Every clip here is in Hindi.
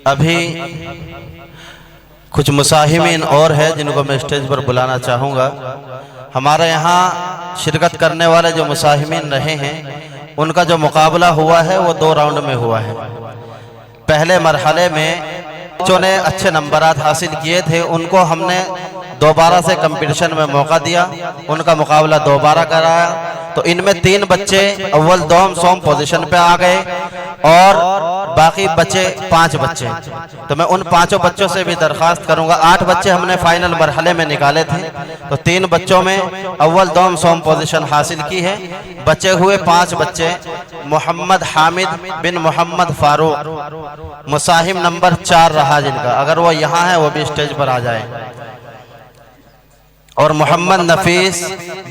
अभी कुछ मुसाहिमीन और है जिनको मैं स्टेज पर बुलाना चाहूँगा। हमारे यहाँ शिरकत करने वाले जो मुसाहिमीन रहे हैं उनका जो मुकाबला हुआ है वो 2 राउंड में हुआ है। पहले मरहले में बच्चों ने अच्छे नंबरात हासिल किए थे, उनको हमने दोबारा से कंपटीशन में मौका दिया, उनका मुकाबला दोबारा कराया। तो इनमें 3 बच्चे अव्वल दोम सोम पोजीशन पे आ गए और बाकी बचे 5 बच्चे। तो मैं उन 5 बच्चों से भी दरख्वास्त करूंगा, 8 बच्चे हमने फाइनल मरहले में निकाले थे, तो 3 बच्चों में अव्वल दोम सोम पोजीशन हासिल की है। बचे हुए 5 बच्चे मोहम्मद हामिद बिन मोहम्मद फारूक, मुसाहिम नंबर 4 रहा जिनका, अगर वो यहाँ है वो भी स्टेज पर आ जाए। और मोहम्मद नफीस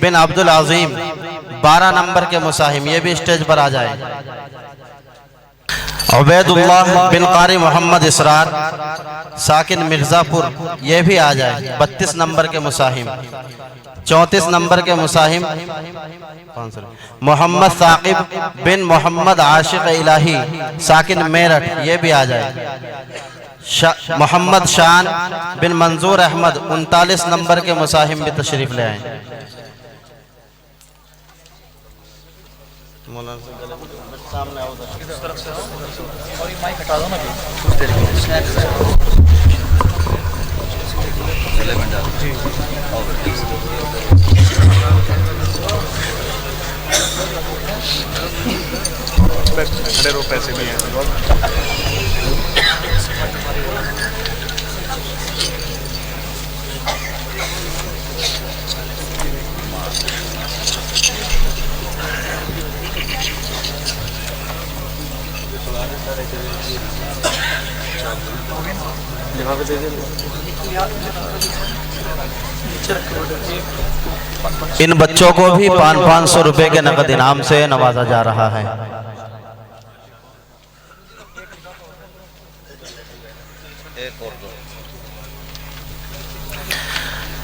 बिन अब्दुल अजीम 12 नंबर के मुसाहिम, ये भी स्टेज पर आ जाए। उबैदुल्लाह बिन कारी मोहम्मद इसरार साकिन मिर्जापुर, ये भी आ जाए। 32 नंबर के मुसाहिम। 34 नंबर के मुसाहिम मोहम्मद साकिब बिन मोहम्मद आशिक इलाही साकिन मेरठ, ये भी आ जाए। मोहम्मद शान बिन मंजूर अहमद 39 नंबर के मुसाहिम भी तशरीफ ले आए। सामने आओ, और ये माइक हटा दो ना कुछ देर के लिए। खड़े रहो, पैसे भी हैं। इन बच्चों को भी 500 रुपए के नकद इनाम से नवाजा जा रहा है।